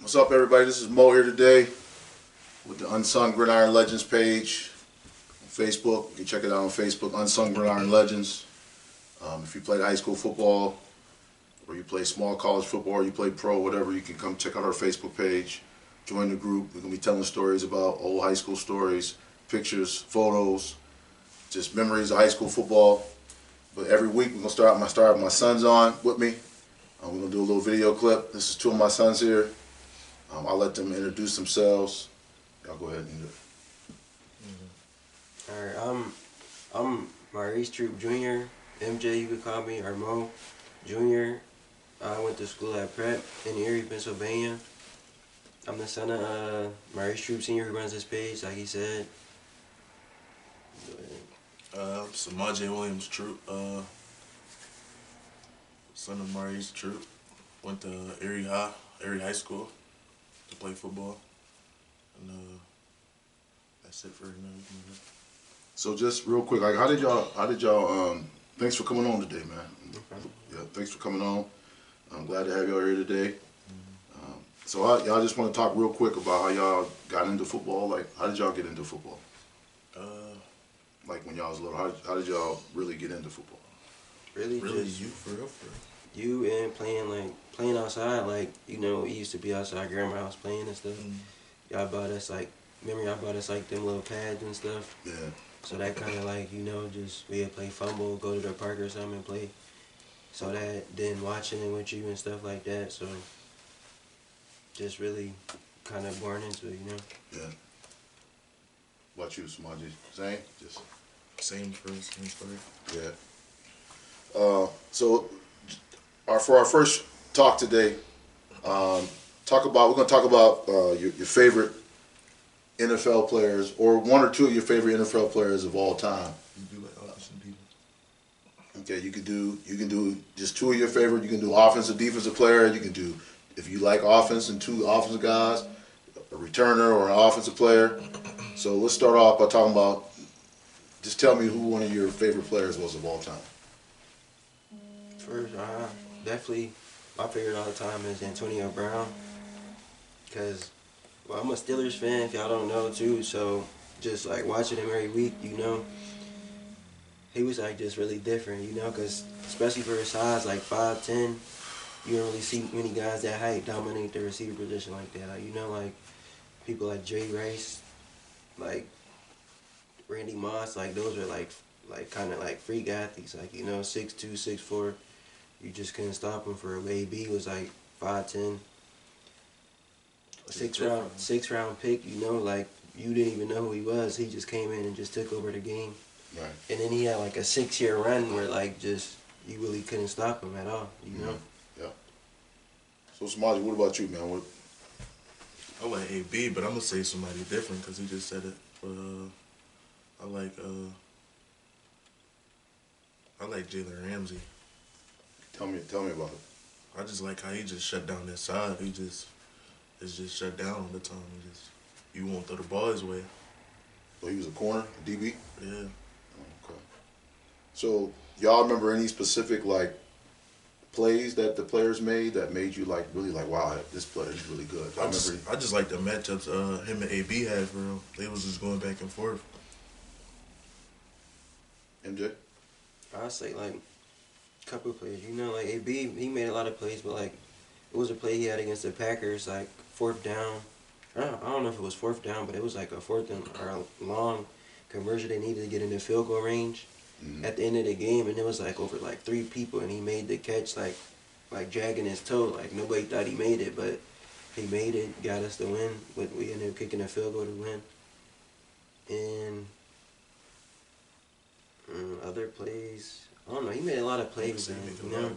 What's up, everybody? This is Mo here today with the Unsung Gridiron Legends page on Facebook. You can check it out on Facebook, Unsung Gridiron Legends. If you played high school football, or you play small college football, or you play pro, whatever, you can come check out our Facebook page. Join the group. We're going to be telling stories about old high school stories, pictures, photos, just memories of high school football. But every week we're going to start with my sons on with me. We're going to do a little video clip. This is two of my sons here. I'll let them introduce themselves. Y'all go ahead and do it. Alright, I'm Maurice Troop Jr. MJ, you could call me, or Mo Jr. I went to school at Prep in Erie, Pennsylvania. I'm the son of Maurice Troop Sr. who runs this page, like he said. Go ahead. Samaje Williams Troop, son of Maurice Troop. Went to Erie High School to play football, and that's it for right now. So just real quick, like how did y'all thanks for coming on today, man. Yeah, thanks for coming on. I'm glad to have y'all here today. So y'all just want to talk real quick about how y'all got into football. Like, how did y'all get into football? Like when y'all was little, how did y'all really get into football? Really just you, for real. You and playing outside, like, you know, we used to be outside grandma's house playing and stuff. Y'all bought us like, remember y'all bought us like them little pads and stuff? Yeah. So that kind of like, you know, just we'd play fumble, go to the park or something and play. So that, then watching it with you and stuff like that, so just really kind of born into it, you know? Yeah. What about you, Samaje? Same? Just Same story. yeah. So for our first talk today, we're gonna talk about your favorite NFL players, or one or two of your favorite NFL players of all time. You do like offensive people. Okay, you can do just two of your favorite. You can do offensive, defensive player. You can do, if you like offense, and two offensive guys, a returner or an offensive player. So let's start off by talking about. Just tell me who one of your favorite players was of all time. First, definitely my favorite all the time is Antonio Brown, because, well, I'm a Steelers fan, if y'all don't know, too, so just like watching him every week, you know, he was like just really different, you know, because especially for his size, like 5'10", you don't really see many guys that height dominate the receiver position like that. Like, you know, like people like Jay Rice, like Randy Moss, like those are like kind of like freak athletes, like, you know, 6'2", 6'4". You just couldn't stop him. For AB was like 5'10". Six round pick, you know, like you didn't even know who he was. He just came in and just took over the game. Right. And then he had like a 6-year run where like just you really couldn't stop him at all, you know? Yeah. So Samaje, what about you, man? I like AB, but I'm gonna say somebody different because he just said it. I like Jalen Ramsey. Tell me about it. I just like how he just shut down that side. It's just shut down all the time. You won't throw the ball his way. So he was a corner, a DB? Yeah. Okay. So y'all remember any specific like plays that the players made that made you like really like, wow, this player is really good? I just like the matchups him and AB had for real. They was just going back and forth. MJ? I'd say like a couple of plays, you know, like AB, he made a lot of plays, but like it was a play he had against the Packers, like 4th down. I don't know if it was 4th down, but it was like a 4th or a long conversion they needed to get into field goal range at the end of the game, and it was like over like 3 people, and he made the catch like dragging his toe. Like nobody thought he made it, but he made it, got us the win. But we ended up kicking a field goal to win. And other plays, I don't know. He made a lot of plays, man. You know?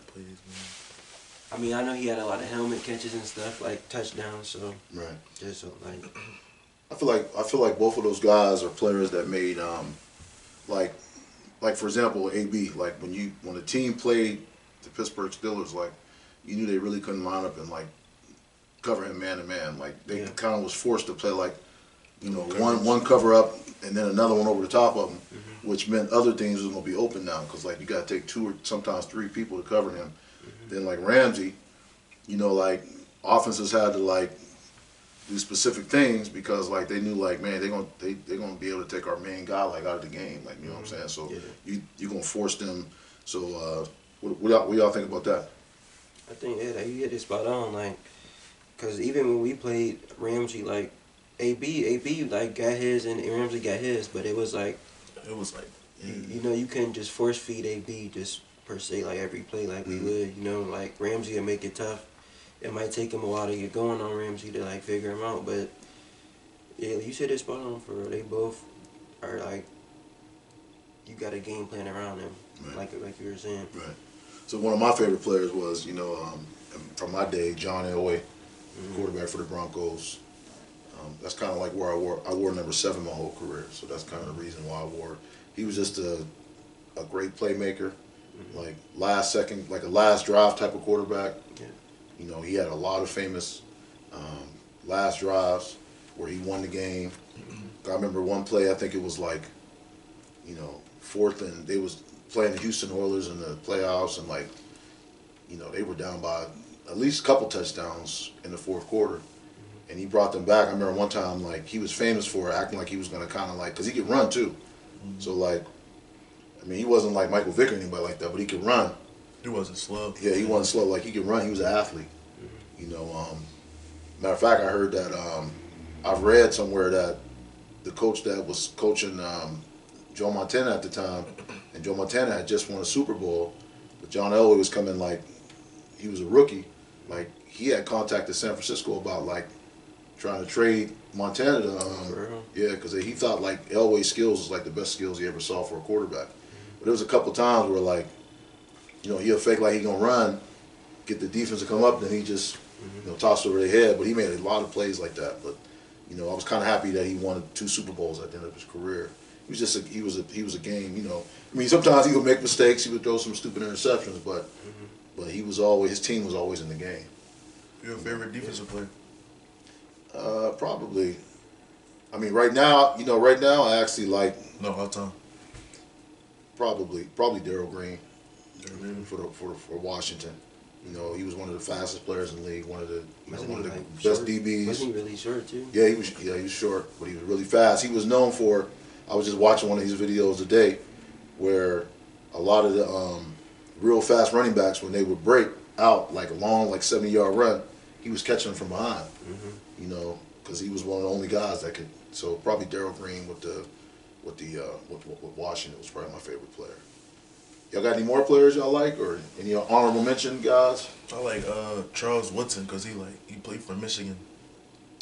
I mean, I know he had a lot of helmet catches and stuff, like touchdowns. So Right. just so, like, I feel like both of those guys are players that made like for example AB, like when the team played the Pittsburgh Steelers, like you knew they really couldn't line up and like cover him man to man. Like they kind of was forced to play like, you know, one cover up and then another one over the top of him, which meant other teams was gonna be open now because like you gotta take 2 or sometimes 3 people to cover him. Then like Ramsey, you know, like offenses had to like do specific things because like they knew like man they're gonna be able to take our main guy like out of the game, like you know what I'm saying. So you're gonna force them. So what y'all think about that? I think that you hit it spot on, like, cause even when we played Ramsey, like, AB like got his and Ramsey got his, but it was like you know, you couldn't just force feed AB just per se like every play like we would, you know, like Ramsey would make it tough. It might take him a while to get going on Ramsey to like figure him out, but yeah, you said it's spot on for real. They both are like, you got a game plan around them, like you were saying. Right. So one of my favorite players was, you know, from my day, John Elway, quarterback for the Broncos. That's kind of like where I wore number 7 my whole career. So that's kind of the reason why I wore it. He was just a great playmaker, like last second, like a last drive type of quarterback. Yeah. You know, he had a lot of famous last drives where he won the game. I remember one play, I think it was like, you know, 4th and they was playing the Houston Oilers in the playoffs, and like, you know, they were down by at least a couple touchdowns in the 4th quarter. And he brought them back. I remember one time, like, he was famous for acting like he was going to kind of like, because he could run too. So, like, I mean, he wasn't like Michael Vick or anybody like that, but he could run. He wasn't slow. Yeah, he wasn't slow. Like, he could run. He was an athlete. You know, matter of fact, I heard that, I've read somewhere that the coach that was coaching Joe Montana at the time, and Joe Montana had just won a Super Bowl, but John Elway was coming like, he was a rookie. Like, he had contacted San Francisco about, like, trying to trade Montana to, yeah, because he thought like Elway's skills was like the best skills he ever saw for a quarterback. But there was a couple times where like, you know, he'll fake like he gonna run, get the defense to come up, then he just, you know, toss over their head. But he made a lot of plays like that. But you know, I was kind of happy that he won 2 Super Bowls at the end of his career. He was just he was a game. You know, I mean, sometimes he would make mistakes, he would throw some stupid interceptions, but he was always, his team was always in the game. Your favorite defensive player? Probably. I mean, right now, you know, I actually like. No, all time. Probably Darryl Green for Washington. You know, he was one of the fastest players in the league, one of the Like best short? DBs. Wasn't he really short too? Yeah, he was short, but he was really fast. He was known for. I was just watching one of these videos today, where a lot of the real fast running backs, when they would break out like a long, like 70-yard run, he was catching them from behind. You know, because he was one of the only guys that could. So probably Darryl Green with Washington was probably my favorite player. Y'all got any more players y'all like, or any honorable mention guys? I like Charles Woodson because he played for Michigan.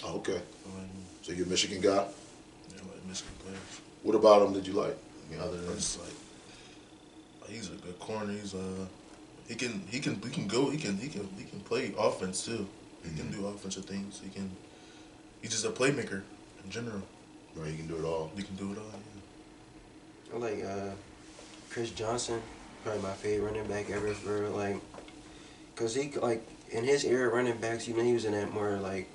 Oh, okay. So you're a Michigan guy? Yeah, I like Michigan players. What about him did you like? I mean, other than It's like he's a good corner. He's he can play offense too. He can do offensive things. He's just a playmaker in general. right, he can do it all. He can do it all. Yeah. I like Chris Johnson, probably my favorite running back ever for like, cause he like in his era running backs, you know, he was in that more like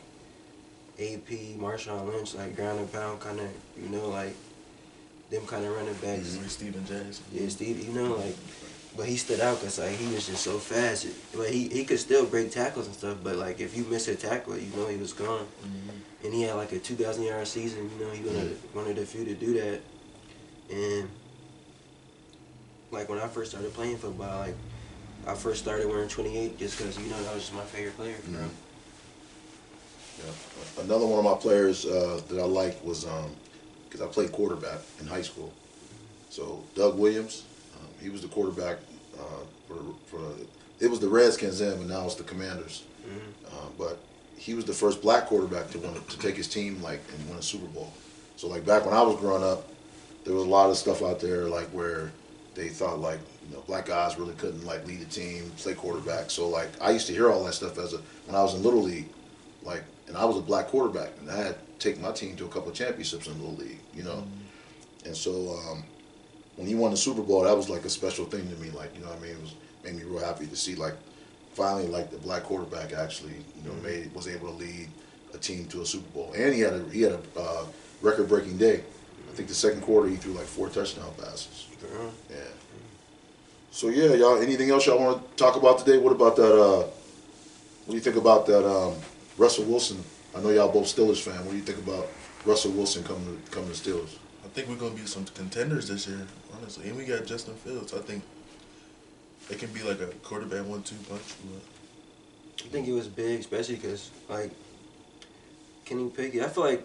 AP, Marshawn Lynch, like ground and pound kind of, you know, like them kind of running backs. Like Steven Jackson. Yeah, Steve, you know, like, but he stood out because like he was just so fast. But he could still break tackles and stuff. But like if you miss a tackle, you know he was gone. And he had like a 2,000-yard season. You know, he one of the few to do that. And like when I first started playing football, like I first started wearing 28 just because, you know, that was just my favorite player. Yeah. Another one of my players that I liked was because I played quarterback in high school. So Doug Williams, he was the quarterback it was the Redskins then, but now it's the Commanders. But he was the first black quarterback to take his team like and win a Super Bowl. So like back when I was growing up, there was a lot of stuff out there like where they thought like, you know, black guys really couldn't like lead a team, play quarterback. So like I used to hear all that stuff when I was in Little League, like, and I was a black quarterback and I had taken my team to a couple of championships in Little League, you know. And so when he won the Super Bowl, that was like a special thing to me. Like, you know what I mean? It made me real happy to see like finally like the black quarterback actually, you know, was able to lead a team to a Super Bowl. And he had a record-breaking day. I think the second quarter he threw like 4 touchdown passes. Yeah. So yeah, y'all. Anything else y'all want to talk about today? What about that? What do you think about that Russell Wilson I know y'all both Steelers fan. What do you think about Russell Wilson coming to Steelers? I think we're gonna be some contenders this year, honestly. And we got Justin Fields. I think it can be like a quarterback 1-2 punch. But I think it was big, especially because, like, Kenny Pickett, I feel like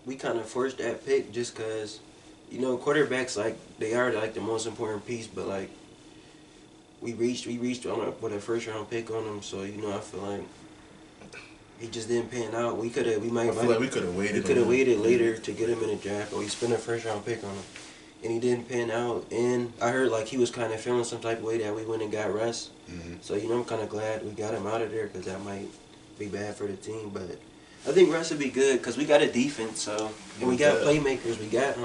we kind of forced that pick just because, you know, quarterbacks, like, they are, like, the most important piece, but, like, we reached with a first-round pick on him, so, you know, I feel like he just didn't pan out. We could have waited later to get him in the draft, or we spent a first-round pick on him, and he didn't pan out. And I heard, like, he was kind of feeling some type of way that we went and got Russ. Mm-hmm. So, you know, I'm kind of glad we got him out of there because that might be bad for the team. But I think Russ would be good because we got a defense, so, and we got playmakers. We got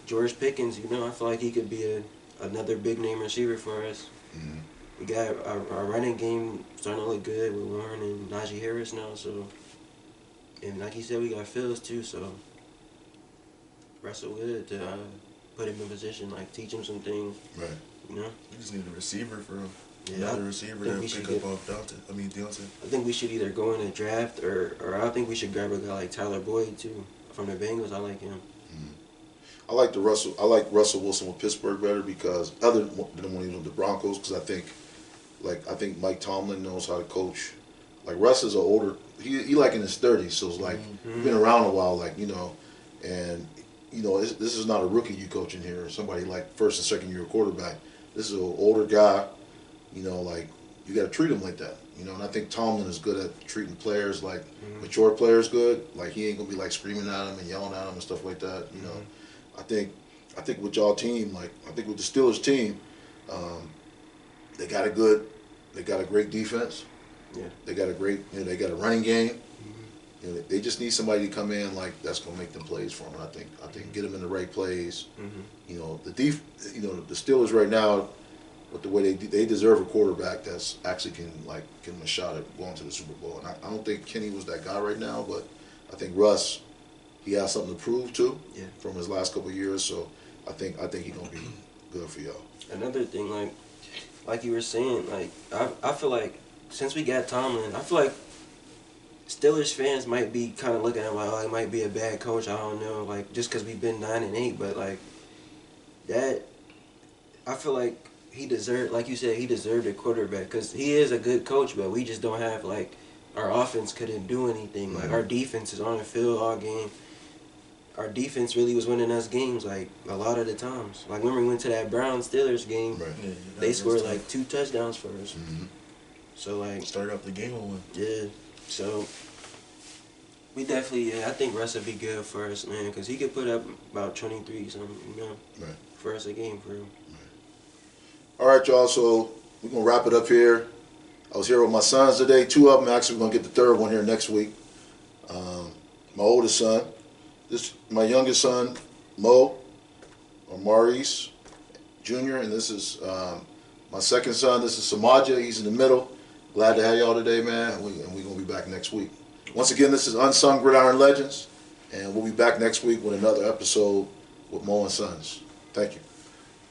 George Pickens, you know, I feel like he could be another big-name receiver for us. Mm-hmm. We got our running game starting to look good with Warren and Najee Harris now, so, and like he said, we got Fields too, so Russell good to put him in position, like teach him some things. Right. You know? we just need a receiver for him. Yeah, Another receiver to pick up off Deontay. I think we should either go in a draft or I think we should grab a guy like Tyler Boyd too from the Bengals. I like him. I like Russell Wilson with Pittsburgh better because other than when he was with the Broncos, because I think Mike Tomlin knows how to coach. Like Russ is an older, he like in his 30s, so it's like been around a while, like, you know, and you know this is not a rookie you coaching here, somebody like first and second year quarterback. This is an older guy, you know, like you got to treat him like that, you know. And I think Tomlin is good at treating players like mature players good. Like he ain't gonna be like screaming at him and yelling at him and stuff like that, you know. I think with y'all team, like I think with the Steelers team, they got a great defense. Yeah. They got a running game. You know, they just need somebody to come in like that's gonna make them plays for them. And I think get them in the right plays. You know, the Steelers right now, with the way they deserve a quarterback that's actually can give them a shot at going to the Super Bowl. And I don't think Kenny was that guy right now, but I think Russ, he has something to prove too from his last couple of years. So I think he's gonna be good for y'all. Another thing, like you were saying, like I feel like since we got Tomlin, I feel like Steelers fans might be kind of looking at him like, oh, he might be a bad coach. I don't know, like just because we've been 9-8, but like that, I feel like he deserved, like you said, he deserved a quarterback because he is a good coach, but we just don't have like our offense couldn't do anything. Like our defense is on the field all game. Our defense really was winning us games like a lot of the times. Like when we went to that Browns-Steelers game, they scored like 2 touchdowns for us. So like started off the game on one. Yeah. So we definitely, I think Russ would be good for us, man, because he could put up about 23 something, you know, for us a game for him. All right, y'all. So we're gonna wrap it up here. I was here with my sons today. 2 of them. Actually, we're gonna get the third one here next week. My oldest son, my youngest son, Mo, or Maurice Jr., and this is my second son. This is Samaja. He's in the middle. Glad to have y'all today, man. And we're gonna be back next week. Once again, this is Unsung Gridiron Legends, and we'll be back next week with another episode with Mo and Sons. Thank you.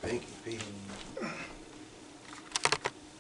Thank you. Peace.